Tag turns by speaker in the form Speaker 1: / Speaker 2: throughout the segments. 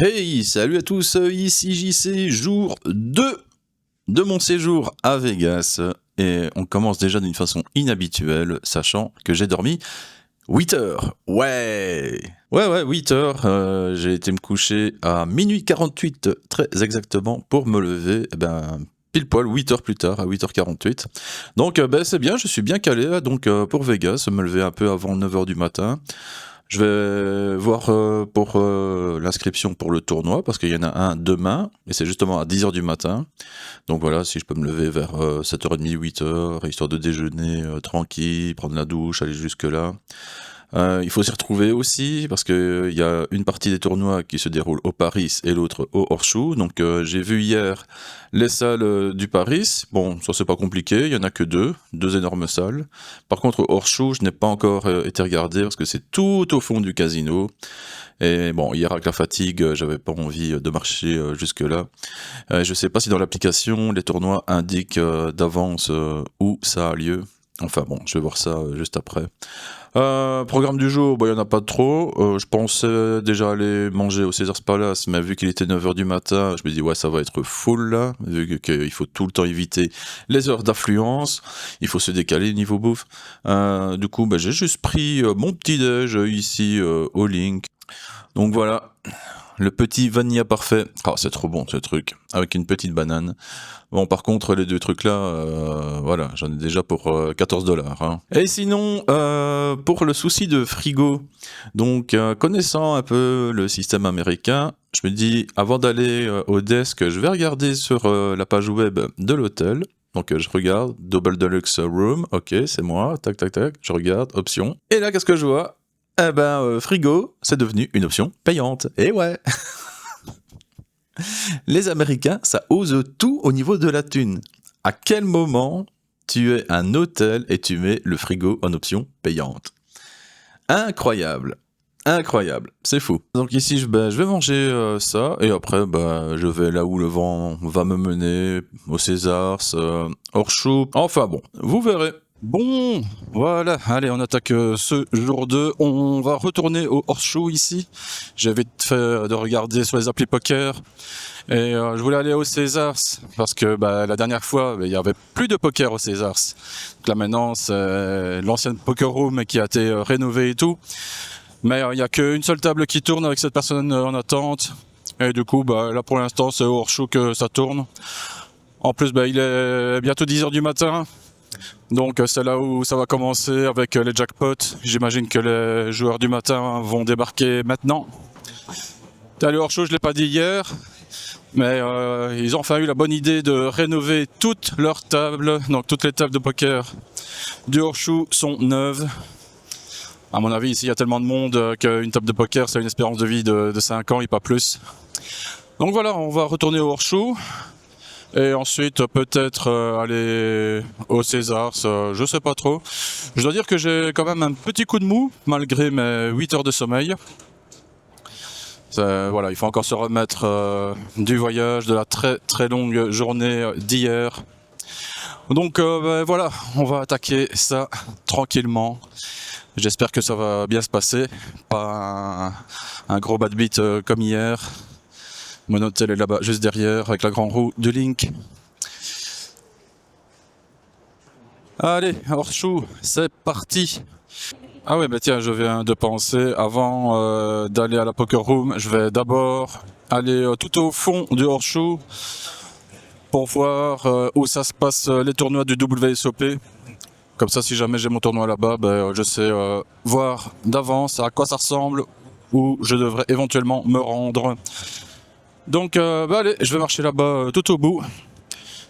Speaker 1: Hey, salut à tous, ici JC, jour 2 de mon séjour à Vegas. Et on commence déjà d'une façon inhabituelle, sachant que j'ai dormi 8 heures. Ouais, 8 heures. J'ai été me coucher à minuit 48, très exactement, pour me lever, pile poil 8 heures plus tard, à 8h48. Donc, c'est bien, je suis bien calé, donc, pour Vegas, me lever un peu avant 9 heures du matin. Je vais voir pour l'inscription pour le tournoi, parce qu'il y en a un demain, et c'est justement à 10h du matin. Donc voilà, si je peux me lever vers 7h30, 8h, histoire de déjeuner tranquille, prendre la douche, aller jusque-là. Il faut s'y retrouver aussi, parce qu'il y a une partie des tournois qui se déroule au Paris et l'autre au Horseshoe. Donc j'ai vu hier les salles du Paris. Bon, ça c'est pas compliqué, il y en a que deux énormes salles. Par contre, au Horseshoe, je n'ai pas encore été regarder, parce que c'est tout au fond du casino. Et bon, hier avec la fatigue, j'avais pas envie de marcher jusque-là. Je sais pas si dans l'application, les tournois indiquent d'avance où ça a lieu. Enfin bon, je vais voir ça juste après. Programme du jour, il y en a pas trop. Je pensais déjà aller manger au Caesars Palace, mais vu qu'il était 9h du matin, je me dis ouais, ça va être full là, vu qu'il faut tout le temps éviter les heures d'affluence, il faut se décaler niveau bouffe. Du coup, j'ai juste pris mon petit déj ici au Link. Donc voilà, le petit vanilla parfait. Ah, c'est trop bon ce truc, avec une petite banane. Bon, par contre, les deux trucs là, voilà, j'en ai déjà pour $14. Hein. Et sinon, pour le souci de frigo, donc connaissant un peu le système américain, je me dis, avant d'aller au desk, je vais regarder sur la page web de l'hôtel. Donc je regarde, Double Deluxe Room, ok, c'est moi, tac, je regarde, option. Et là, qu'est-ce que je vois? Frigo, c'est devenu une option payante. Et ouais. Les Américains, ça ose tout au niveau de la thune. À quel moment tu es un hôtel et tu mets le frigo en option payante? Incroyable. Incroyable, c'est fou. Donc ici, je vais manger ça, et après, je vais là où le vent va me mener, au Césars, Horseshoe, enfin bon, vous verrez. Bon, voilà, allez, on attaque ce jour 2. On va retourner au Horseshoe ici. J'avais fait de regarder sur les applis poker. Et je voulais aller au Césars parce que la dernière fois, il y avait plus de poker au Césars. Donc là maintenant, c'est l'ancienne poker room qui a été rénovée et tout. Mais il n'y a qu'une seule table qui tourne avec cette personne en attente. Et du coup, là pour l'instant, c'est au Horseshoe que ça tourne. En plus, il est bientôt 10h du matin. Donc c'est là où ça va commencer avec les jackpots. J'imagine que les joueurs du matin vont débarquer maintenant. Le Horseshoe, je ne l'ai pas dit hier, mais ils ont enfin eu la bonne idée de rénover toutes leurs tables. Donc toutes les tables de poker du Horseshoe sont neuves. À mon avis, ici, il y a tellement de monde qu'une table de poker, c'est une espérance de vie de 5 ans et pas plus. Donc voilà, on va retourner au Horseshoe. Et ensuite, peut-être aller au Césars, je sais pas trop. Je dois dire que j'ai quand même un petit coup de mou, malgré mes 8 heures de sommeil. Voilà, il faut encore se remettre du voyage, de la très très longue journée d'hier. Donc voilà, on va attaquer ça tranquillement. J'espère que ça va bien se passer, pas un gros bad beat comme hier. Mon hôtel est là-bas, juste derrière, avec la grande roue de Link. Allez, Horseshoe, c'est parti. Ah ouais, tiens, je viens de penser, avant d'aller à la poker room, je vais d'abord aller tout au fond du Horseshoe pour voir où ça se passe les tournois du WSOP. Comme ça, si jamais j'ai mon tournoi là-bas, je sais voir d'avance à quoi ça ressemble, où je devrais éventuellement me rendre. Donc allez, je vais marcher là-bas tout au bout.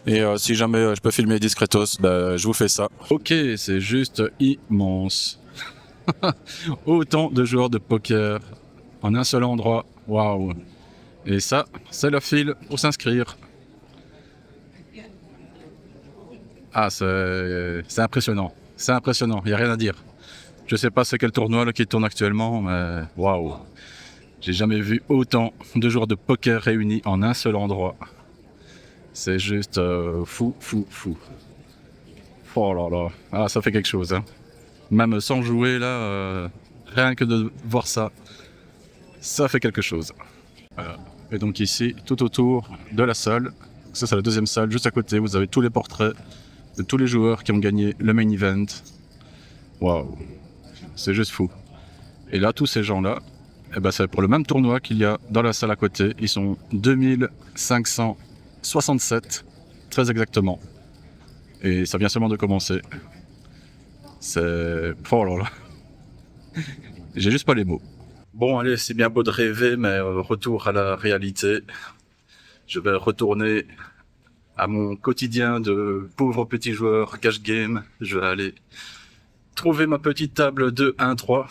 Speaker 1: Et si jamais je peux filmer discretos, je vous fais ça. Ok, c'est juste immense. Autant de joueurs de poker en un seul endroit. Waouh. Et ça, c'est la file pour s'inscrire. Ah, c'est impressionnant. C'est impressionnant, il n'y a rien à dire. Je sais pas c'est quel tournoi là, qui tourne actuellement, mais waouh. J'ai jamais vu autant de joueurs de poker réunis en un seul endroit. C'est juste fou. Oh là là, ah, ça fait quelque chose. Hein. Même sans jouer là, rien que de voir ça, ça fait quelque chose.
Speaker 2: Et donc ici, tout autour de la salle, ça c'est la deuxième salle, juste à côté, vous avez tous les portraits de tous les joueurs qui ont gagné le main event. Waouh, c'est juste fou. Et là, tous ces gens-là, eh ben, c'est pour le même tournoi qu'il y a dans la salle à côté. Ils sont 2567, très exactement. Et ça vient seulement de commencer. C'est... Oh là là. J'ai juste pas les mots. Bon, allez, c'est bien beau de rêver, mais retour à la réalité. Je vais retourner à mon quotidien de pauvre petit joueur cash game. Je vais aller trouver ma petite table de 1-3.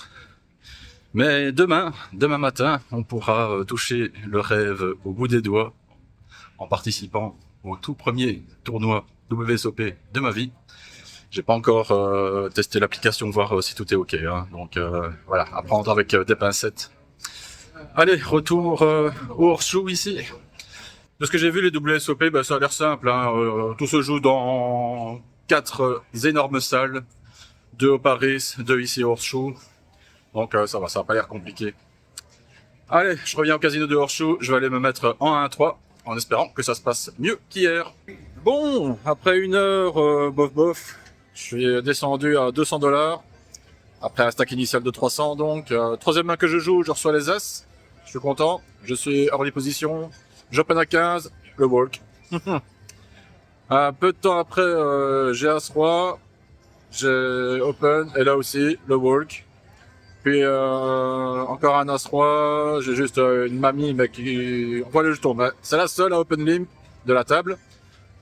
Speaker 2: Mais demain matin, on pourra toucher le rêve au bout des doigts en participant au tout premier tournoi WSOP de ma vie. J'ai pas encore testé l'application, voir si tout est ok. Hein. Donc voilà, à prendre avec des pincettes. Allez, retour au hors-show ici. De ce que j'ai vu, les WSOP, bah, ça a l'air simple. Hein. Tout se joue dans 4 énormes salles. 2 au Paris, 2 ici au hors-show. Donc ça va pas l'air compliqué. Allez, je reviens au casino de hors-show. Je vais aller me mettre en 1-3 en espérant que ça se passe mieux qu'hier. Bon, après 1 heure, bof. Je suis descendu à $200. Après un stack initial de 300, donc. Troisième main que je joue, je reçois les As. Je suis content. Je suis early position. J'open à 15, le walk. Un peu de temps après, j'ai As-Roi. J'ai open, et là aussi, le walk. Puis encore un As-Roi. J'ai juste une mamie, mais qui... On voit le jeton. C'est la seule à open limp de la table.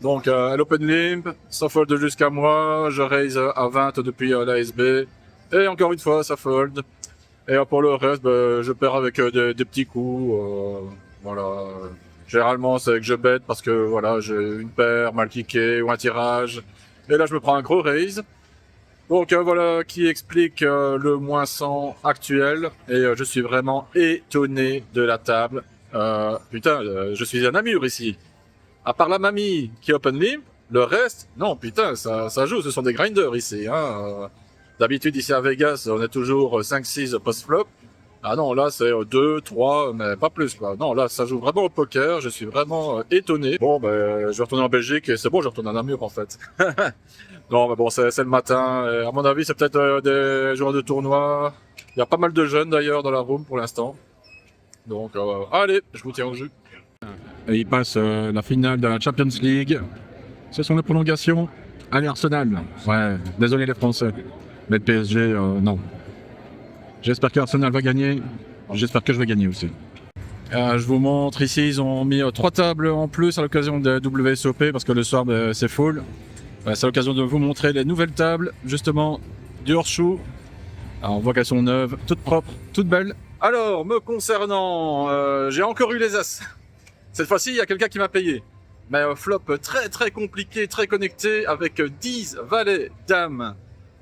Speaker 2: Donc, elle open limp, ça fold jusqu'à moi, je raise à 20 depuis l'ASB, et encore une fois, ça fold. Et pour le reste, je perds avec des petits coups, voilà. Généralement, c'est que je bête parce que, voilà, j'ai une paire mal kickée ou un tirage. Et là, je me prends un gros raise. Donc, voilà qui explique le moins 100 actuel. Et je suis vraiment étonné de la table. Putain, je suis un amur ici. À part la mamie qui open limp, le reste, non, putain, ça joue, ce sont des grinders ici. Hein. D'habitude, ici à Vegas, on est toujours 5-6 post-flop. Ah non, là, c'est 2, 3, mais pas plus, quoi. Non, là, ça joue vraiment au poker, je suis vraiment étonné. Bon, je vais retourner en Belgique, et c'est bon, je retourne à Namur, en fait. Non, mais bon, c'est le matin. Et à mon avis, c'est peut-être des joueurs de tournoi. Il y a pas mal de jeunes, d'ailleurs, dans la room, pour l'instant. Donc, allez, je vous tiens au jus. Et il passe la finale de la Champions League. Ce sont les prolongations. Allez, Arsenal. Ouais, désolé les Français. Mais le PSG, non. J'espère qu'Arsenal va gagner. J'espère que je vais gagner aussi. Je vous montre ici, ils ont mis 3 tables en plus à l'occasion de WSOP parce que le soir c'est full. C'est l'occasion de vous montrer les nouvelles tables, justement, du hors-show. On voit qu'elles sont neuves, toutes propres, toutes belles. Alors, me concernant, j'ai encore eu les As. Cette fois-ci, il y a quelqu'un qui m'a payé. Mais flop très compliqué, très connecté, avec 10 valets dames,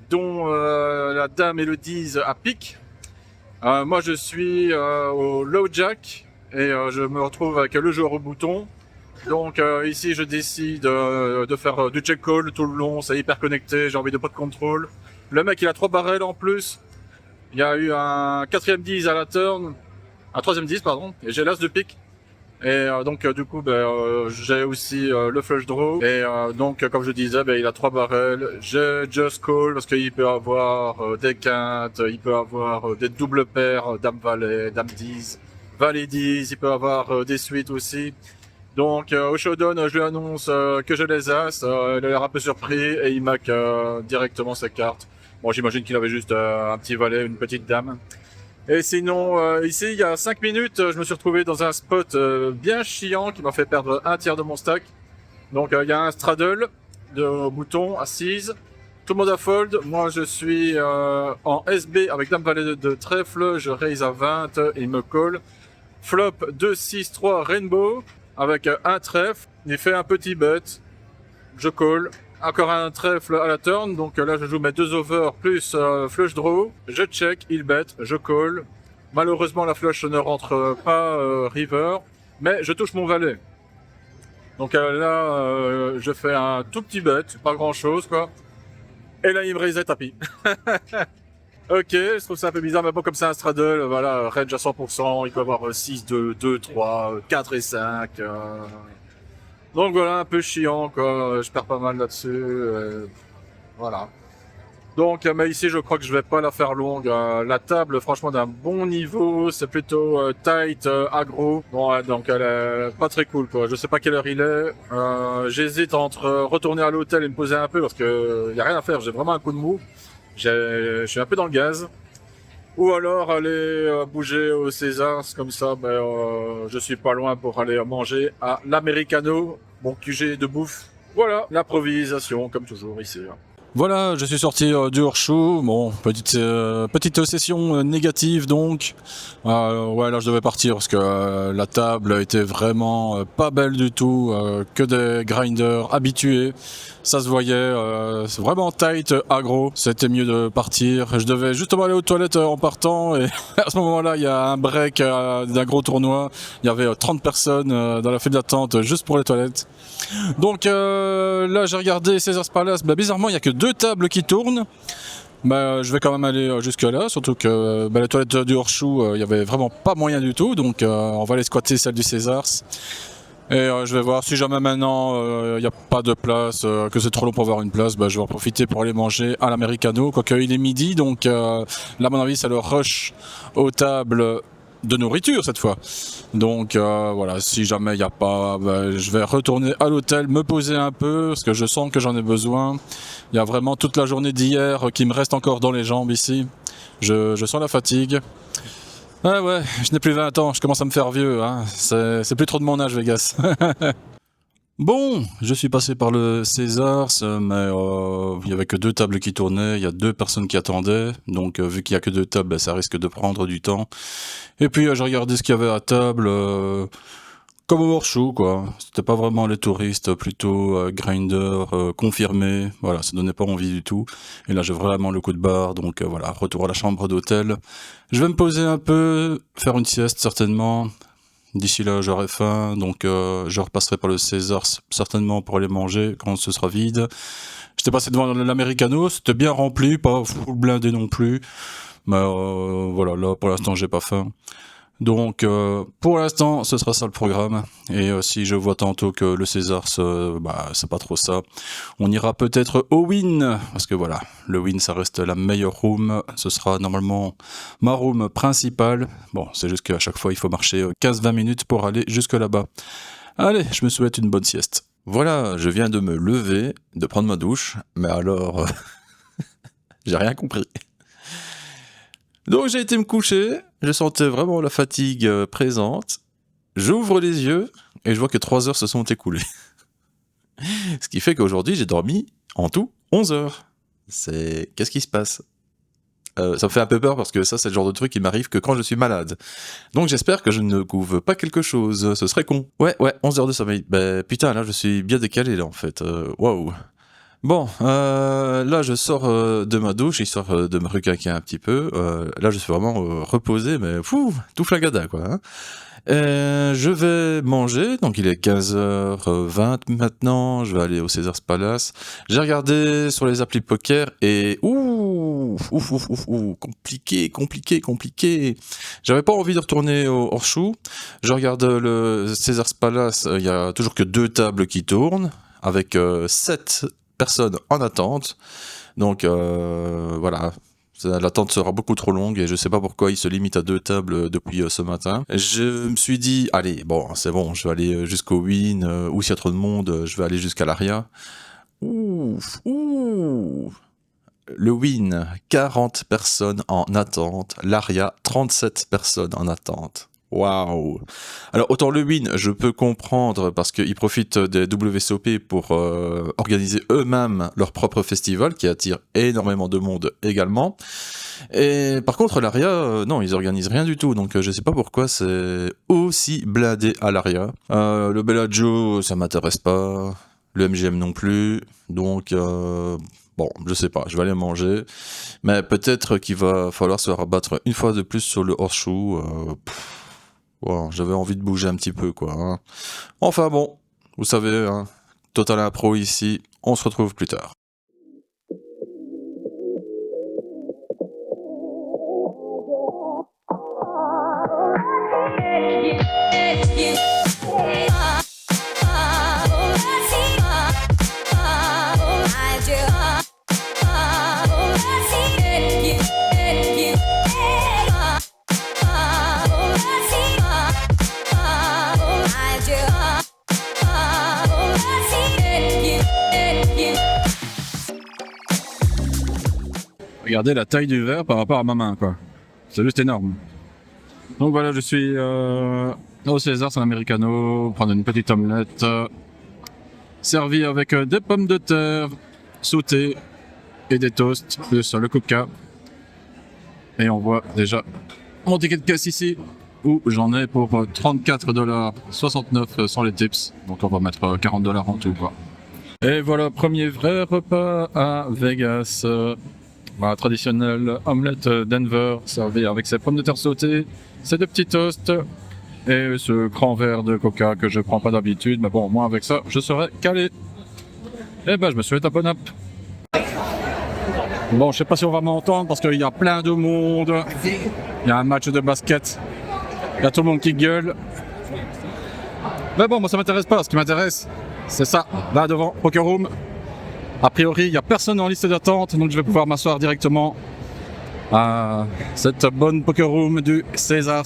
Speaker 2: dont la dame et le 10 à pique. Moi, je suis au low jack, et je me retrouve avec le joueur au bouton. Donc ici, je décide de faire du check call tout le long, c'est hyper connecté, j'ai envie de pas de contrôle. Le mec, il a 3 barrels en plus. Il y a eu un 4ème 10 à la turn, un 3ème 10, pardon, et j'ai l'as de pique. Et donc du coup j'ai aussi le flush draw et donc comme je disais il a 3 barrels. J'ai just call parce qu'il peut avoir des quintes, il peut avoir des doubles paires, dame valet, dame 10, valet 10, il peut avoir des suites aussi. Donc au showdown je lui annonce que j'ai les as, il a l'air un peu surpris et il mac directement ses cartes. Bon, j'imagine qu'il avait juste un petit valet, une petite dame. Et sinon, ici, il y a 5 minutes, je me suis retrouvé dans un spot bien chiant qui m'a fait perdre un tiers de mon stack. Donc, il y a un straddle de bouton, assise. Tout le monde a fold. Moi, je suis en SB avec dame valet de trèfle. Je raise à 20 et il me call. Flop 2, 6, 3, rainbow avec un trèfle. Il fait un petit bet. Je call. Encore un trèfle à la turn, donc là je joue mes 2 over plus flush draw, je check, il bet, je call. Malheureusement la flush ne rentre pas river, mais je touche mon valet. Donc là je fais un tout petit bet, pas grand chose quoi. Et là il me raise tapis. Ok, je trouve ça un peu bizarre, mais bon, comme c'est un straddle, voilà, range à 100%, il peut avoir 6, 2, 2, 3, 4 et 5. Donc voilà, un peu chiant, quoi. Je perds pas mal là-dessus. Voilà. Donc, mais ici, je crois que je vais pas la faire longue. La table, franchement, d'un bon niveau, c'est plutôt tight, aggro. Bon, ouais, donc elle est pas très cool, quoi. Je sais pas quelle heure il est. J'hésite entre retourner à l'hôtel et me poser un peu parce que y a rien à faire. J'ai vraiment un coup de mou. Je suis un peu dans le gaz. Ou alors aller bouger au César, comme ça, ben, je suis pas loin pour aller manger à l'Americano, mon QG de bouffe. Voilà, l'improvisation, comme toujours ici.
Speaker 1: Voilà, je suis sorti du hors-show. Bon, petite session négative donc. Ouais, là je devais partir parce que la table était vraiment pas belle du tout. Que des grinders habitués. Ça se voyait, c'est vraiment tight, aggro. C'était mieux de partir. Je devais justement aller aux toilettes en partant. Et à ce moment-là, il y a un break d'un gros tournoi. Il y avait 30 personnes dans la file d'attente juste pour les toilettes. Donc là j'ai regardé Caesars Palace, bah, bizarrement il n'y a que 2 tables qui tournent. Bah, je vais quand même aller jusque là, surtout que bah, la toilette du hors-show, il n'y avait vraiment pas moyen du tout, donc on va aller squatter celle du Caesars. Et je vais voir si jamais maintenant il n'y a pas de place, que c'est trop long pour avoir une place, bah, je vais en profiter pour aller manger à l'Americano, quoique il est midi, donc là à mon avis c'est le rush aux tables de nourriture cette fois. Donc voilà, si jamais il n'y a pas, bah, je vais retourner à l'hôtel, me poser un peu, parce que je sens que j'en ai besoin. Il y a vraiment toute la journée d'hier qui me reste encore dans les jambes ici. Je sens la fatigue. Ah ouais, je n'ai plus 20 ans, je commence à me faire vieux. Hein. C'est plus trop de mon âge, Vegas. Bon, je suis passé par le César, mais il y avait que 2 tables qui tournaient, il y a 2 personnes qui attendaient, donc vu qu'il y a que 2 tables, bah, ça risque de prendre du temps. Et puis j'ai regardé ce qu'il y avait à table, comme au Warshow, quoi. C'était pas vraiment les touristes, plutôt grinder confirmés, voilà, ça donnait pas envie du tout. Et là j'ai vraiment le coup de barre, donc voilà, retour à la chambre d'hôtel. Je vais me poser un peu, faire une sieste certainement. D'ici là, j'aurai faim, donc je repasserai par le César certainement pour aller manger quand ce sera vide. J'étais passé devant l'Americano, c'était bien rempli, pas full blindé non plus. Mais voilà, là pour l'instant j'ai pas faim. Donc pour l'instant ce sera ça le programme. Et si je vois tantôt que le César bah, c'est pas trop ça, on ira peut-être au Win, parce que voilà, le Win ça reste la meilleure room, ce sera normalement ma room principale. Bon, c'est juste qu'à chaque fois il faut marcher 15-20 minutes pour aller jusque là-bas. Allez, je me souhaite une bonne sieste. Voilà, je viens de me lever, de prendre ma douche, mais alors j'ai rien compris. Donc j'ai été me coucher, je sentais vraiment la fatigue présente. J'ouvre les yeux et je vois que 3 heures se sont écoulées. Ce qui fait qu'aujourd'hui j'ai dormi en tout 11 heures. Qu'est-ce qui se passe? Ça me fait un peu peur parce que ça c'est le genre de truc qui m'arrive que quand je suis malade. Donc j'espère que je ne couvre pas quelque chose, ce serait con. Ouais, 11 heures de sommeil. Bah putain, là je suis bien décalé là en fait. Waouh. Bon, là je sors de ma douche, histoire de me requinquer un petit peu. Là je suis vraiment reposé, mais fou, tout flagada quoi. Hein. Je vais manger, donc il est 15h20 maintenant, je vais aller au Caesars Palace. J'ai regardé sur les applis poker et compliqué. J'avais pas envie de retourner au Horseshoe. Je regarde le Caesars Palace, il y a toujours que 2 tables qui tournent, avec 7 personnes en attente. Donc voilà, l'attente sera beaucoup trop longue et je sais pas pourquoi il se limite à 2 tables depuis ce matin. Je me suis dit, allez, bon, c'est bon, je vais aller jusqu'au Win, ou s'il y a trop de monde, je vais aller jusqu'à l'Aria. Ouh. Le Win, 40 personnes en attente. L'Aria, 37 personnes en attente. Waouh. Alors autant le Win, je peux comprendre parce qu'ils profitent des WSOP pour organiser eux-mêmes leur propre festival qui attire énormément de monde également. Et par contre l'Aria, non, ils organisent rien du tout, donc je sais pas pourquoi c'est aussi blindé à l'Aria. Le Bellagio, ça m'intéresse pas. Le MGM non plus. Donc bon, je sais pas, je vais aller manger. Mais peut-être qu'il va falloir se rabattre une fois de plus sur le Horseshoe. Wow, j'avais envie de bouger un petit peu, quoi. Hein. Enfin bon, vous savez, hein, Total Impro ici, on se retrouve plus tard.
Speaker 3: Regardez la taille du verre par rapport à ma main, quoi. C'est juste énorme. Donc voilà, je suis au César, c'est un americano, prendre une petite omelette, servie avec des pommes de terre sautées et des toasts, plus le coca. Et on voit déjà mon ticket de caisse ici, où j'en ai pour 34,69$ sans les tips. Donc on va mettre 40$ en tout, quoi. Et voilà, premier vrai repas à Vegas. Ma traditionnelle omelette Denver, servie avec ses pommes de terre sautées, ses deux petits toasts et ce grand verre de coca que je prends pas d'habitude. Mais bon, moi avec ça, je serai calé. Et ben, je me suis fait un bon up. Bon, je sais pas si on va m'entendre parce qu'il y a plein de monde. Il y a un match de basket. Il y a tout le monde qui gueule. Mais bon, moi ça m'intéresse pas. Ce qui m'intéresse, c'est ça, là devant, Poker Room. A priori, il n'y a personne en liste d'attente, donc je vais pouvoir m'asseoir directement à cette bonne Poker Room du Césars,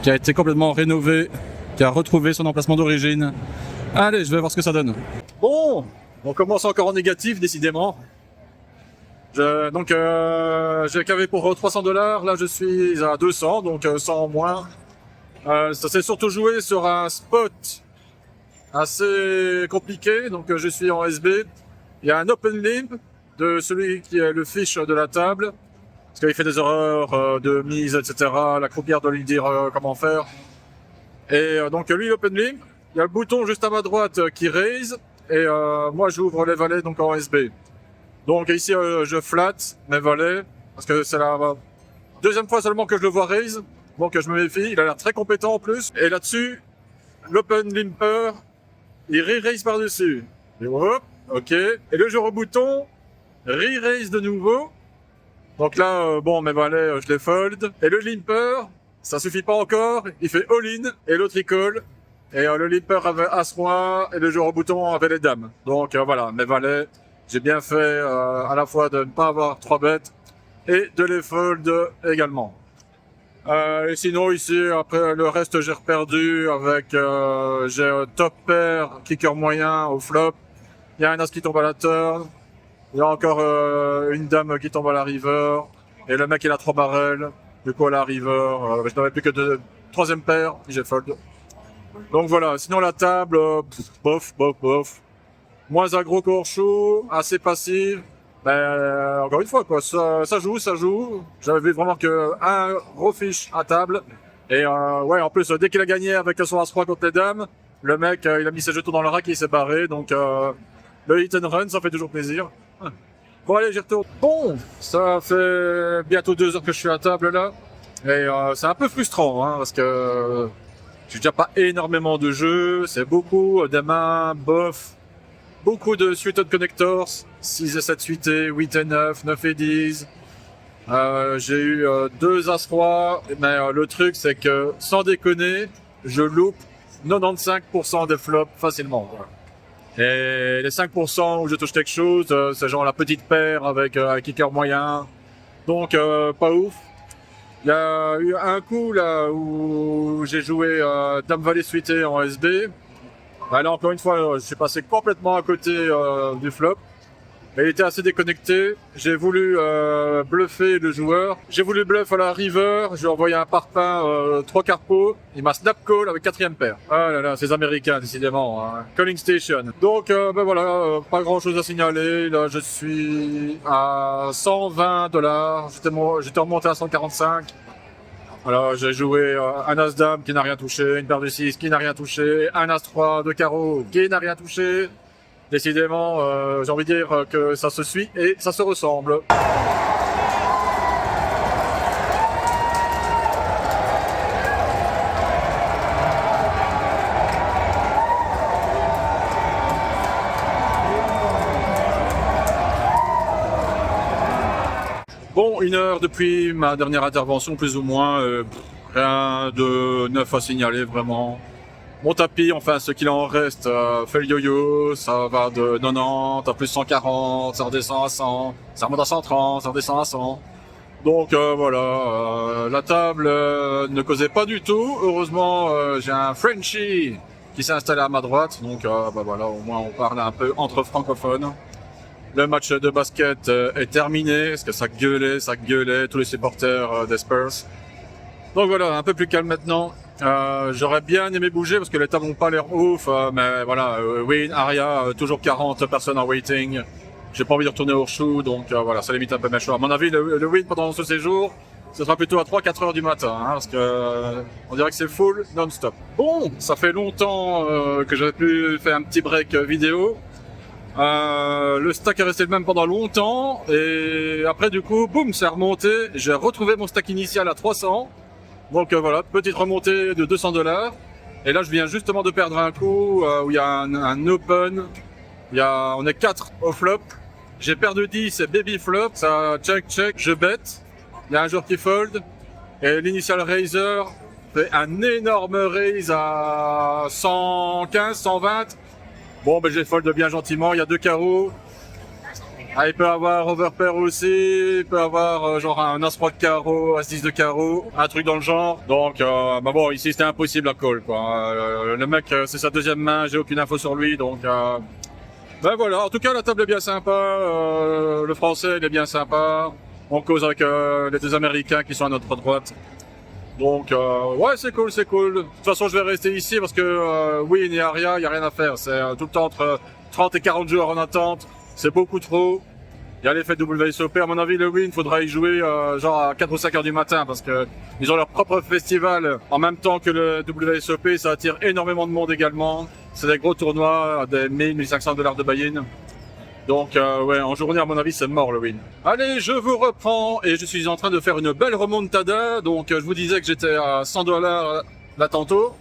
Speaker 3: qui a été complètement rénovée, qui a retrouvé son emplacement d'origine. Allez, je vais voir ce que ça donne. Bon, on commence encore en négatif, décidément. Donc, j'ai cavé pour 300$, là je suis à 200, donc 100 en moins. Ça s'est surtout joué sur un spot assez compliqué, donc je suis en SB. Il y a un open limp de celui qui est le fiche de la table, parce qu'il fait des erreurs de mise, etc. La croupière doit lui dire comment faire. Et donc lui, l'open limp, il y a le bouton juste à ma droite qui raise, et moi j'ouvre les valets donc en SB. Donc ici je flatte mes valets, parce que c'est la deuxième fois seulement que je le vois raise, donc je me méfie, il a l'air très compétent en plus. Et là-dessus, l'open limper, il re-raise par-dessus. Et hop, ok. Et le jour au bouton, re-raise de nouveau. Donc là, bon, mes valets, je les fold. Et le limper, ça suffit pas encore, il fait all-in, et l'autre il call. Et le limper avait As-Roi, et le jour au bouton avait les dames. Donc voilà, mes valets, j'ai bien fait à la fois de ne pas avoir 3 bêtes, et de les fold également. Et sinon ici, après le reste j'ai reperdu avec j'ai top pair, kicker moyen au flop. Il y a un as qui tombe à la turn. Il y a encore une dame qui tombe à la river. Et le mec il a 3 barrels. Du coup à la river, je n'avais plus que 2 troisième paire, j'ai fold. Donc voilà, sinon la table, bof. Moins aggro qu'Orchou, assez passive. Ben, encore une fois, quoi, ça joue. J'avais vu vraiment que un gros fiche à table. Et ouais, en plus, dès qu'il a gagné avec son As-Roi contre les dames, le mec, il a mis ses jetons dans le rack et il s'est barré. Donc, le hit and run, ça fait toujours plaisir. Bon, allez, j'y retourne. Bon, ça fait bientôt 2 heures que je suis à table, là. Et c'est un peu frustrant, hein, parce que j'ai déjà pas énormément de jeux. C'est beaucoup des mains, bof. Beaucoup de suited connectors, 6 et 7 suités, 8 et 9, 9 et 10. J'ai eu 2 As-Roi, mais le truc c'est que, sans déconner, je loupe 95% des flops facilement. Quoi. Et les 5% où je touche quelque chose, c'est genre la petite paire avec un kicker moyen. Donc pas ouf. Il y a eu un coup là où j'ai joué Dame Valet suité en SB. Bah là encore une fois, je suis passé complètement à côté du flop. Mais il était assez déconnecté. J'ai voulu bluffer le joueur. J'ai voulu bluff à la river. Je lui ai envoyé un parpaing 3 carpos. Il m'a snap call avec 4ème paire. Ah là là, ces Américains décidément. Hein. Calling station. Donc ben voilà, pas grand chose à signaler. Là je suis à 120$. J'étais remonté à 145. Alors j'ai joué un As-Dame qui n'a rien touché, une paire de 6 qui n'a rien touché, un As-3 de carreau qui n'a rien touché. Décidément, j'ai envie de dire que ça se suit et ça se ressemble. Bon, 1 heure depuis ma dernière intervention, plus ou moins. Rien de neuf à signaler, vraiment. Mon tapis, enfin ce qu'il en reste, fait le yo-yo, ça va de 90 à plus 140, ça redescend à 100, ça remonte à 130, ça redescend à 100. Donc voilà, la table ne causait pas du tout. Heureusement, j'ai un Frenchie qui s'est installé à ma droite, donc bah voilà, au moins on parle un peu entre francophones. Le match de basket est terminé, parce que ça gueulait, tous les supporters des Spurs. Donc voilà, un peu plus calme maintenant. J'aurais bien aimé bouger parce que les tables n'ont pas l'air ouf, mais voilà, Win, Aria, toujours 40 personnes en waiting. J'ai pas envie de retourner au show, donc voilà, ça limite un peu mes choix. À mon avis, le Win pendant ce séjour, ce sera plutôt à 3-4 heures du matin, hein, parce que on dirait que c'est full non-stop. Bon, ça fait longtemps que j'avais pu faire un petit break vidéo. Le stack est resté le même pendant longtemps, et après du coup, boum, c'est remonté. J'ai retrouvé mon stack initial à 300. Donc voilà, petite remontée de 200$. Et là, je viens justement de perdre un coup où il y a un open. On est 4 au flop. J'ai perdu 10, c'est baby flop. Ça check, je bet. Il y a un joueur qui fold. Et l'initial raiser fait un énorme raise à 115, 120. Bon, ben j'ai fold bien gentiment. Il y a 2 carreaux. Ah, il peut avoir overpair aussi, il peut avoir genre un as-3 de carreau, as-10 de carreau, un truc dans le genre. Donc, bah bon, ici c'était impossible à call, quoi. Le mec, c'est sa deuxième main, j'ai aucune info sur lui, donc ben voilà. En tout cas, la table est bien sympa, le français il est bien sympa. On cause avec les deux Américains qui sont à notre droite. Donc, ouais, c'est cool, c'est cool. De toute façon, je vais rester ici parce que Win et Aria, il y a rien à faire. C'est tout le temps entre 30 et 40 joueurs en attente. C'est beaucoup trop. Il y a l'effet WSOP. À mon avis, le Win, faudra y jouer genre à 4 ou 5 heures du matin parce que ils ont leur propre festival en même temps que le WSOP. Ça attire énormément de monde également. C'est des gros tournois, des 1000-1500$ de buy-in. Donc, ouais, en journée, à mon avis, c'est mort le Win. Allez, je vous reprends et je suis en train de faire une belle remontada. Donc, je vous disais que j'étais à 100$ là tantôt.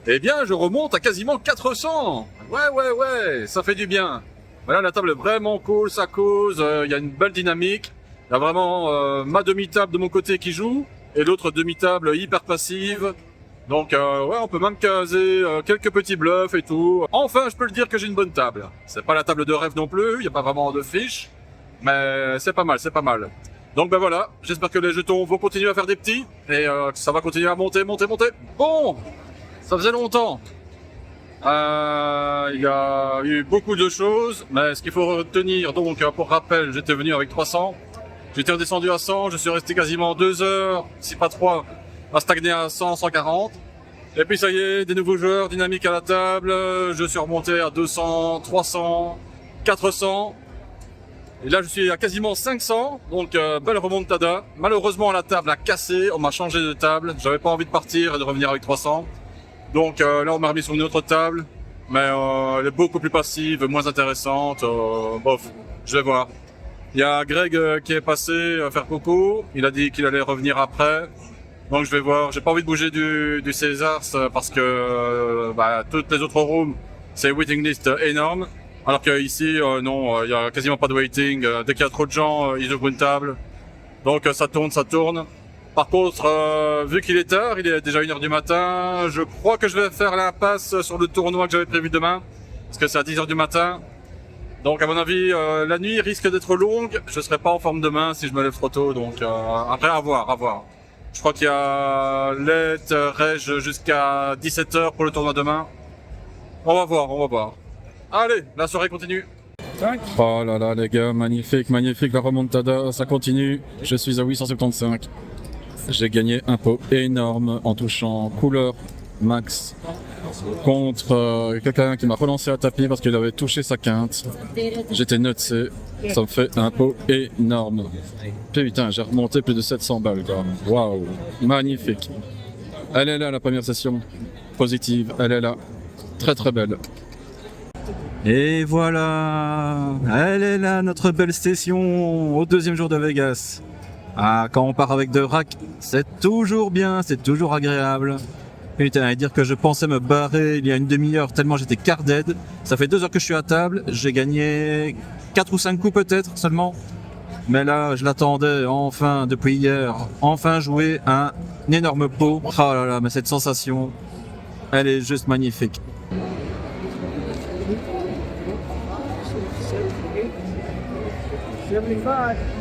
Speaker 3: Eh bien, je remonte à quasiment 400. Ouais, ça fait du bien. Voilà, la table est vraiment cool, ça cause, il y a une belle dynamique. Il y a vraiment ma demi-table de mon côté qui joue, et l'autre demi-table hyper passive. Donc ouais, on peut même caser quelques petits bluffs et tout. Enfin, je peux le dire que j'ai une bonne table. C'est pas la table de rêve non plus, il n'y a pas vraiment de fiches, mais c'est pas mal, c'est pas mal. Donc ben voilà, j'espère que les jetons vont continuer à faire des petits, et que ça va continuer à monter. Bon, ça faisait longtemps. Il y a eu beaucoup de choses, mais ce qu'il faut retenir, donc pour rappel, j'étais venu avec 300, j'étais redescendu à 100, je suis resté quasiment 2 heures, si pas 3, à stagner à 100, 140. Et puis ça y est, des nouveaux joueurs dynamiques à la table, je suis remonté à 200, 300, 400. Et là je suis à quasiment 500, donc belle remontada. Malheureusement la table a cassé, on m'a changé de table, j'avais pas envie de partir et de revenir avec 300. Donc là on m'a remis sur une autre table, mais elle est beaucoup plus passive, moins intéressante, bof, je vais voir. Il y a Greg qui est passé faire coucou, il a dit qu'il allait revenir après, donc je vais voir. J'ai pas envie de bouger du César parce que toutes les autres rooms, c'est waiting list énorme, alors qu'ici non, il y a quasiment pas de waiting, dès qu'il y a trop de gens, ils ouvrent une table, donc ça tourne. Par contre, vu qu'il est tard, il est déjà 1h du matin, je crois que je vais faire l'impasse sur le tournoi que j'avais prévu demain, parce que c'est à 10h du matin. Donc à mon avis, la nuit risque d'être longue, je serai pas en forme demain si je me lève trop tôt, donc après à voir. Je crois qu'il y a Let, Reg jusqu'à 17h pour le tournoi demain. On va voir. Allez, la soirée continue. Oh là là les gars, magnifique, la remontada, ça continue, je suis à 875. J'ai gagné un pot énorme en touchant couleur max contre quelqu'un qui m'a relancé à tapis parce qu'il avait touché sa quinte. J'étais nutsé, ça me fait un pot énorme. Putain, j'ai remonté plus de 700 balles quoi. Waouh, magnifique. Elle est là la première session, positive, elle est là, très belle. Et voilà, elle est là notre belle session au deuxième jour de Vegas. Ah, quand on part avec deux racks, c'est toujours bien, c'est toujours agréable. Putain, et dire que je pensais me barrer il y a une demi-heure tellement j'étais car dead. Ça fait 2 heures que je suis à table, j'ai gagné 4 ou 5 coups peut-être seulement. Mais là, je l'attendais enfin depuis hier, enfin jouer un énorme pot. Oh là là, mais cette sensation, elle est juste magnifique.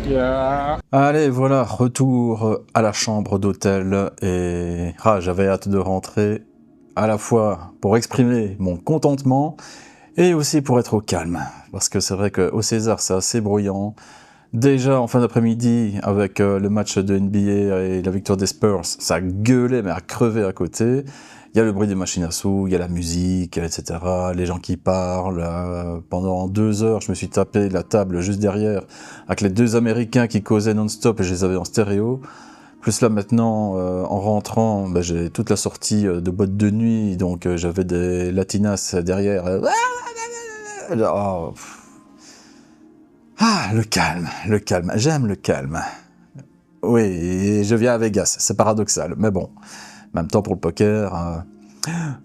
Speaker 3: Yeah. Allez, voilà, retour à la chambre d'hôtel et j'avais hâte de rentrer à la fois pour exprimer mon contentement
Speaker 1: Et aussi pour être au calme, parce que c'est vrai qu'au César c'est assez bruyant. Déjà en fin d'après-midi avec le match de NBA et la victoire des Spurs, ça gueulait mais à crever à côté. Il y a le bruit des machines à sous, il y a la musique, etc. Les gens qui parlent. Pendant 2 heures, je me suis tapé la table juste derrière avec les 2 Américains qui causaient non-stop et je les avais en stéréo. Plus là maintenant, en rentrant, j'ai toute la sortie de boîte de nuit, donc j'avais des latinas derrière. Oh. Ah, le calme, j'aime le calme. Oui, et je viens à Vegas, c'est paradoxal, mais bon, en même temps pour le poker.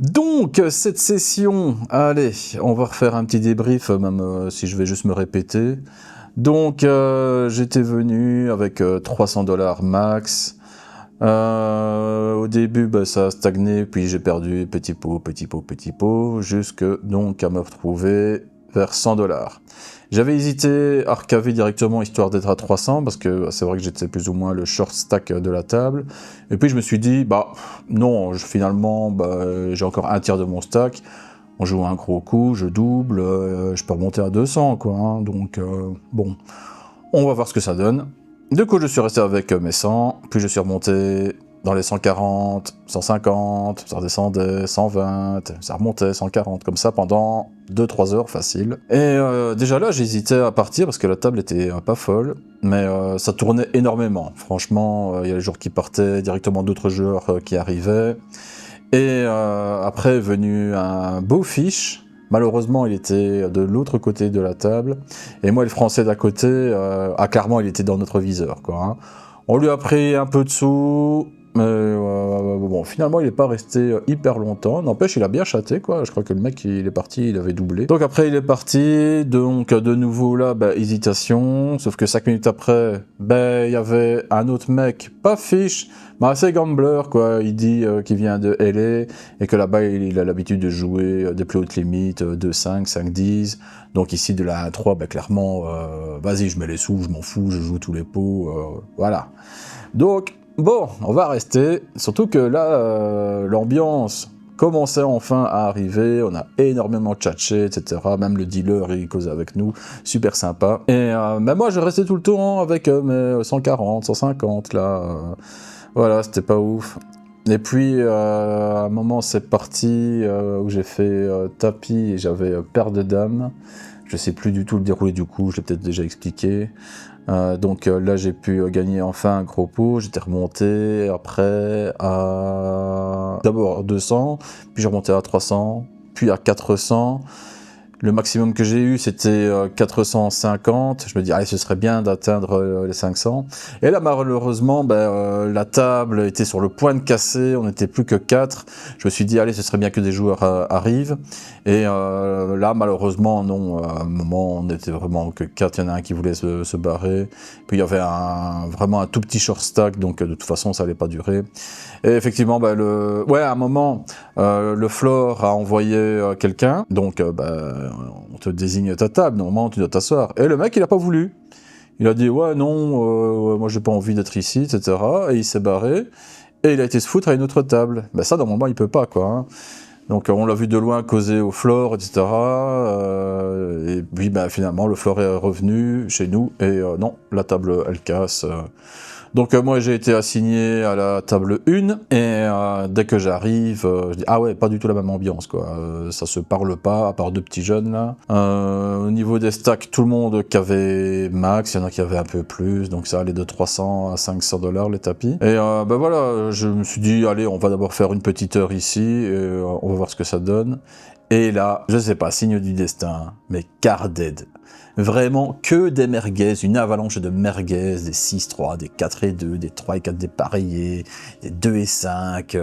Speaker 1: Donc, cette session, allez, on va refaire un petit débrief, même si je vais juste me répéter. Donc, j'étais venu avec 300$ max. Au début, ça a stagné, puis j'ai perdu petit pot, jusque donc à me retrouver vers 100$. J'avais hésité à recaver directement histoire d'être à 300 parce que c'est vrai que j'étais plus ou moins le short stack de la table. Et puis je me suis dit, non, finalement, j'ai encore un tiers de mon stack. On joue un gros coup, je double, je peux remonter à 200, quoi. Hein, donc, bon, on va voir ce que ça donne. Du coup, je suis resté avec mes 100, puis je suis remonté dans les 140, 150, ça redescendait, 120, ça remontait, 140, comme ça pendant 2-3 heures facile. Et déjà là, j'hésitais à partir parce que la table était pas folle, mais ça tournait énormément. Franchement, il y a les joueurs qui partaient, directement d'autres joueurs qui arrivaient. Et après est venu un beau fiche. Malheureusement, il était de l'autre côté de la table. Et moi, le français d'à côté, clairement, il était dans notre viseur, quoi. Hein. On lui a pris un peu de sous, mais bon, finalement, il n'est pas resté hyper longtemps. N'empêche, il a bien chaté, quoi. Je crois que le mec, il est parti, il avait doublé. Donc après, il est parti. Donc, de nouveau, là, hésitation. Sauf que 5 minutes après, il y avait un autre mec, pas fiche, mais assez gambler, quoi. Il dit qu'il vient de LA et que là-bas, il a l'habitude de jouer des plus hautes limites, 2-5, 5-10. Donc ici, de la 1-3, clairement, vas-y, je mets les sous, je m'en fous, je joue tous les pots, voilà. Donc, bon, on va rester. Surtout que là, l'ambiance commençait enfin à arriver, on a énormément tchatché, etc. Même le dealer, il causait avec nous, super sympa. Et moi, je restais tout le temps avec mes 140, 150, là... Voilà, c'était pas ouf. Et puis, à un moment, c'est parti où j'ai fait tapis et j'avais paire de dames. Je sais plus du tout le déroulé du coup, je l'ai peut-être déjà expliqué. Donc là, j'ai pu gagner enfin un gros pot. J'étais remonté après à... D'abord 200, puis j'ai remonté à 300, puis à 400. Le maximum que j'ai eu, c'était 450. Je me dis, allez, ce serait bien d'atteindre les 500. Et là, malheureusement, la table était sur le point de casser. On n'était plus que 4. Je me suis dit, allez, ce serait bien que des joueurs arrivent. Et là, malheureusement, non. À un moment, on n'était vraiment que 4. Il y en a un qui voulait se barrer. Puis il y avait vraiment un tout petit short stack. Donc, de toute façon, ça n'allait pas durer. Et effectivement, à un moment, le floor a envoyé quelqu'un. Donc, on te désigne ta table, normalement tu dois t'asseoir. Et le mec, il a pas voulu. Il a dit, ouais, non, moi j'ai pas envie d'être ici, etc. Et il s'est barré. Et il a été se foutre à une autre table. Ça, normalement, il peut pas, quoi. Hein. Donc, on l'a vu de loin causer au floor, etc. Et puis, finalement, le floor est revenu chez nous. Et non, la table, elle casse. Donc moi j'ai été assigné à la table 1 et dès que j'arrive, je dis ah ouais, pas du tout la même ambiance quoi, ça se parle pas à part 2 petits jeunes là. Au niveau des stacks, tout le monde qui avait max, il y en a qui avaient un peu plus, donc ça allait de 300 à $500 les tapis. Et voilà, je me suis dit allez, on va d'abord faire une petite heure ici, et, on va voir ce que ça donne. Et là, je sais pas, signe du destin, mais quart dead. Vraiment que des merguez, une avalanche de merguez, des 6-3, des 4-2, des 3-4 dépareillés, des 2-5.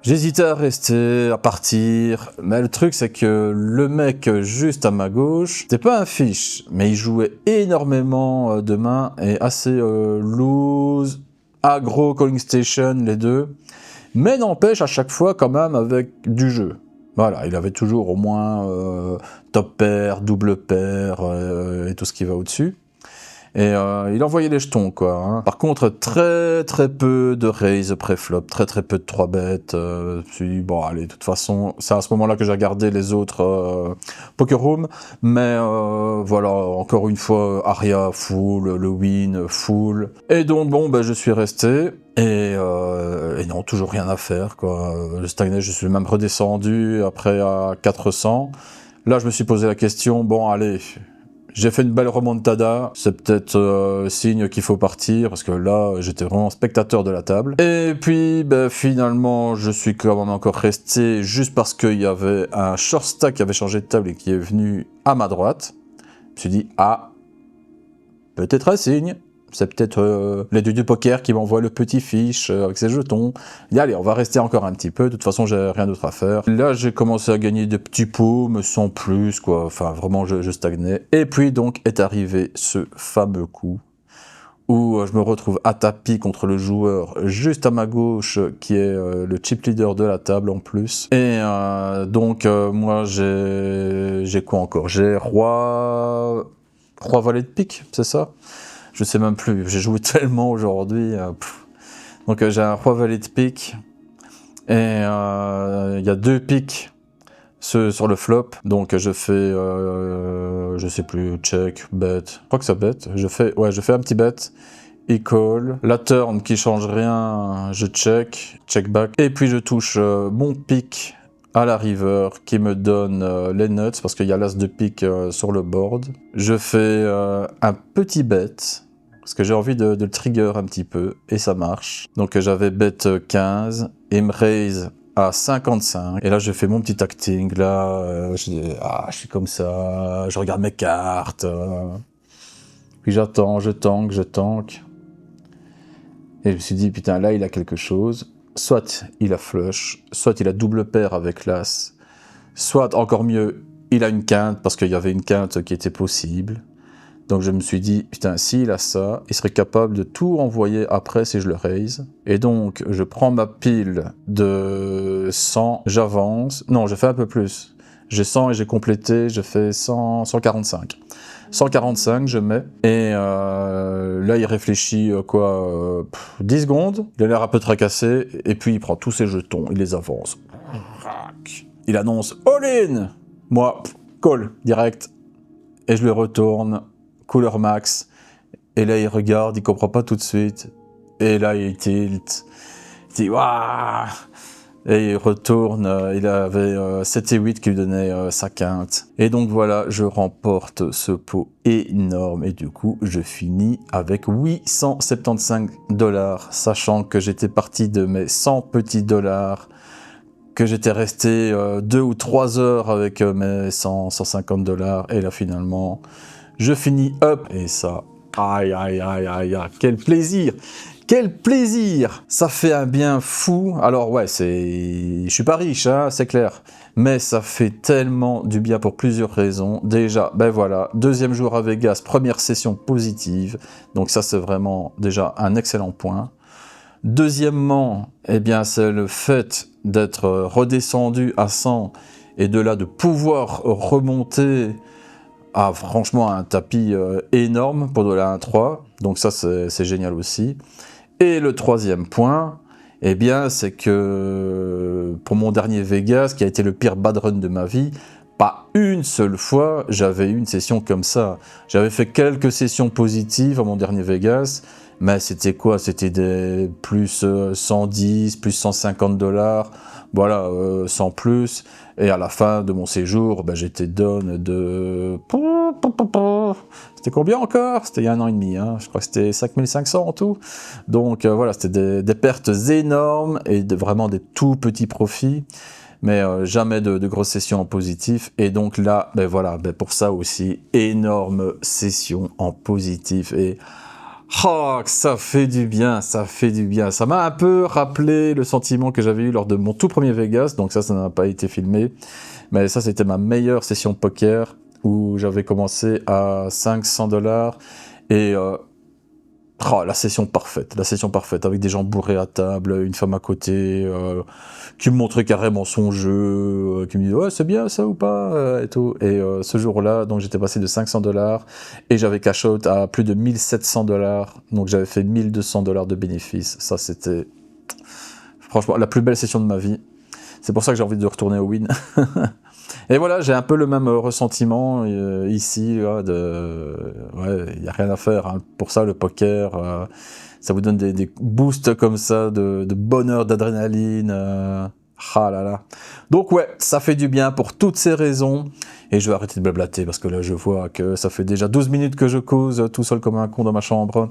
Speaker 1: J'hésitais à rester, à partir, mais le truc c'est que le mec juste à ma gauche, c'était pas un fiche, mais il jouait énormément de mains et assez loose, aggro, calling station, les deux. Mais n'empêche à chaque fois quand même avec du jeu. Voilà, il avait toujours au moins top pair, double pair et tout ce qui va au-dessus. Et il envoyait les jetons, quoi. Hein. Par contre, très très peu de raise pré-flop, très très peu de 3 bêtes. Je me suis dit, bon, allez, de toute façon, c'est à ce moment-là que j'ai regardé les autres Poker Room. Mais voilà, encore une fois, Aria full, le win full. Et donc, bon, ben, je suis resté. Et non, toujours rien à faire, quoi. Je stagnais, je suis même redescendu après à 400. Là, je me suis posé la question, bon, allez... J'ai fait une belle remontada, c'est peut-être signe qu'il faut partir, parce que là, j'étais vraiment spectateur de la table. Et puis, ben, finalement, je suis quand même encore resté, juste parce qu'il y avait un short stack qui avait changé de table et qui est venu à ma droite. Je me suis dit, ah, peut-être un signe. C'est peut-être les dieux du poker qui m'envoient le petit fiche avec ses jetons. Et allez, on va rester encore un petit peu. De toute façon, j'ai rien d'autre à faire. Là, j'ai commencé à gagner des petits pots, mais sans plus, quoi. Enfin, vraiment, je stagnais. Et puis, donc, est arrivé ce fameux coup où je me retrouve à tapis contre le joueur juste à ma gauche, qui est le chip leader de la table en plus. Et donc, moi, j'ai quoi encore? J'ai roi valet de pique, c'est ça? Je sais même plus, j'ai joué tellement aujourd'hui. Donc j'ai un roi valet de pique et il y a 2 piques sur le flop. Donc je fais, je sais plus, check, bet. Je crois que ça bet. Je fais un petit bet. Il call. La turn qui change rien, je check back. Et puis je touche mon pique à la river qui me donne les nuts parce qu'il y a l'as de pique sur le board. Je fais un petit bet parce que j'ai envie de le trigger un petit peu et ça marche. Donc j'avais bet 15 et me raise à 55 et là je fais mon petit acting là, je suis comme ça, je regarde mes cartes, puis j'attends, je tank. Et je me suis dit, putain, là, il a quelque chose. Soit il a flush, soit il a double paire avec l'as, soit, encore mieux, il a une quinte, parce qu'il y avait une quinte qui était possible. Donc je me suis dit, putain, s'il a ça, il serait capable de tout envoyer après si je le raise. Et donc, je prends ma pile de 100, j'avance. Non, je fais un peu plus. J'ai 100 et j'ai complété, je fais 145. 145, je mets. Et là, il réfléchit 10 secondes. Il a l'air un peu tracassé. Et puis, il prend tous ses jetons, il les avance. Il annonce all-in. Moi, call, direct. Et je le retourne, couleur max. Et là, il regarde, il comprend pas tout de suite. Et là, il tilt. Il dit, waouh! Et il retourne, il avait 7 et 8 qui lui donnaient sa quinte. Et donc voilà, je remporte ce pot énorme. Et du coup, je finis avec 875 $, sachant que j'étais parti de mes 100 petits dollars, que j'étais resté 2 ou 3 heures avec mes 150 $. Et là, finalement, je finis up. Et ça, aïe, quel plaisir! Quel plaisir! Ça fait un bien fou. Alors ouais, je suis pas riche, hein, c'est clair. Mais ça fait tellement du bien pour plusieurs raisons. Déjà, ben voilà, 2e jour à Vegas, première session positive. Donc ça, c'est vraiment déjà un excellent point. Deuxièmement, eh bien, c'est le fait d'être redescendu à 100 et de là de pouvoir remonter à franchement un tapis énorme pour de la 1-3. Donc ça, c'est génial aussi. Et le 3e point, eh bien, c'est que pour mon dernier Vegas, qui a été le pire bad run de ma vie, pas une seule fois, j'avais eu une session comme ça. J'avais fait quelques sessions positives à mon dernier Vegas, mais c'était quoi? C'était des plus 110, plus 150 $, voilà, sans plus. Et à la fin de mon séjour, ben, j'étais down de... C'était combien encore? C'était il y a 1 an et demi, hein. Je crois que c'était 5500 en tout. Donc voilà, c'était des pertes énormes et vraiment des tout petits profits. Mais jamais de grosses sessions en positif. Et donc là, ben voilà, ben pour ça aussi, énorme session en positif. Et oh, ça fait du bien, ça fait du bien. Ça m'a un peu rappelé le sentiment que j'avais eu lors de mon tout premier Vegas. Donc ça n'a pas été filmé. Mais ça, c'était ma meilleure session poker où j'avais commencé à 500 $. Et Oh, la session parfaite, avec des gens bourrés à table, une femme à côté, qui me montrait carrément son jeu, qui me disait ouais c'est bien ça ou pas, et tout. Et ce jour-là, donc j'étais passé de $500 et j'avais cash out à plus de $1700, donc j'avais fait $1200 de bénéfices. Ça c'était franchement la plus belle session de ma vie. C'est pour ça que j'ai envie de retourner au win. Et voilà, j'ai un peu le même ressentiment ici, là, ouais, il n'y a rien à faire, hein. Pour ça, le poker, ça vous donne des boosts comme ça, de bonheur, d'adrénaline, ah là là. Donc ouais, ça fait du bien pour toutes ces raisons, et je vais arrêter de blablater, parce que là, je vois que ça fait déjà 12 minutes que je cause, tout seul comme un con dans ma chambre.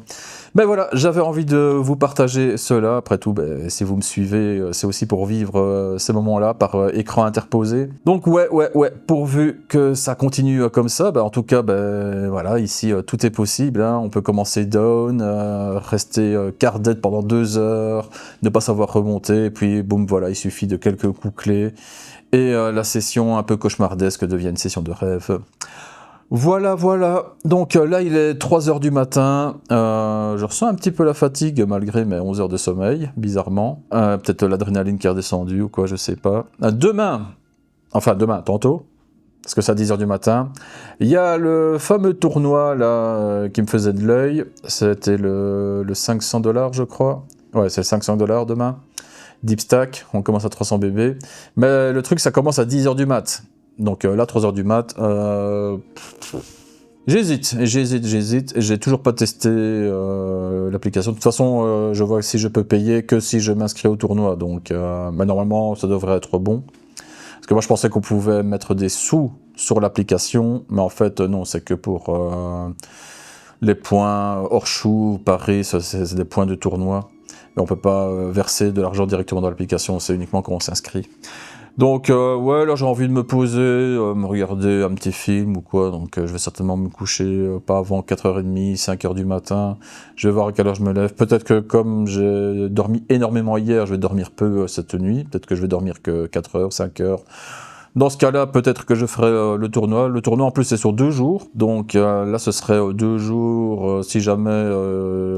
Speaker 1: Mais voilà, j'avais envie de vous partager cela. Après tout, si vous me suivez, c'est aussi pour vivre ces moments-là par écran interposé. Donc ouais, pourvu que ça continue comme ça, en tout cas, voilà, ici, tout est possible, hein. On peut commencer down, rester quart dead pendant 2 heures, ne pas savoir remonter, et puis boum, voilà, il suffit de quelques coups clés, et la session un peu cauchemardesque devient une session de rêve. Voilà, donc là il est 3h du matin, je ressens un petit peu la fatigue malgré mes 11 heures de sommeil, bizarrement, peut-être l'adrénaline qui est redescendue ou quoi, je sais pas. Demain, tantôt, parce que c'est à 10h du matin, il y a le fameux tournoi là qui me faisait de l'œil, c'était le $500 je crois, ouais c'est $500 demain, Deep Stack, on commence à 300 BB, mais le truc ça commence à 10h du mat'. Donc là, 3h du mat', j'hésite, j'ai toujours pas testé l'application. De toute façon, je vois si je peux payer que si je m'inscris au tournoi, donc normalement, ça devrait être bon. Parce que moi, je pensais qu'on pouvait mettre des sous sur l'application, mais en fait, non, c'est que pour les points hors chou, paris, c'est des points de tournoi. Mais on peut pas verser de l'argent directement dans l'application, c'est uniquement quand on s'inscrit. Donc ouais, là j'ai envie de me poser, me regarder un petit film ou quoi, donc je vais certainement me coucher pas avant 4h30, 5h du matin, je vais voir à quelle heure je me lève, peut-être que comme j'ai dormi énormément hier, je vais dormir peu cette nuit, peut-être que je vais dormir que 4h, 5h. Dans ce cas-là, peut-être que je ferai le tournoi. Le tournoi, en plus, c'est sur 2 jours. Donc là, ce serait 2 jours. Si jamais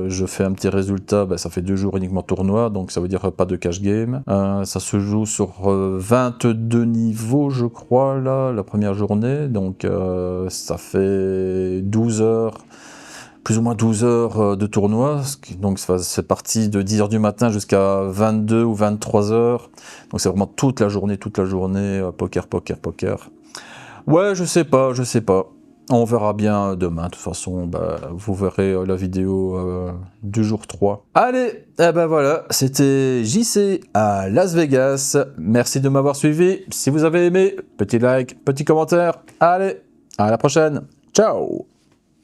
Speaker 1: je fais un petit résultat, ça fait 2 jours uniquement tournoi. Donc ça veut dire pas de cash game. Ça se joue sur 22 niveaux, je crois, là, la première journée. Donc ça fait 12 heures. Plus ou moins 12 heures de tournoi, donc c'est parti de 10h du matin jusqu'à 22 ou 23 heures, donc c'est vraiment toute la journée, poker. Ouais, je sais pas, on verra bien demain, de toute façon, vous verrez la vidéo du jour 3. Allez, voilà, c'était JC à Las Vegas, merci de m'avoir suivi, si vous avez aimé, petit like, petit commentaire, allez, à la prochaine, ciao.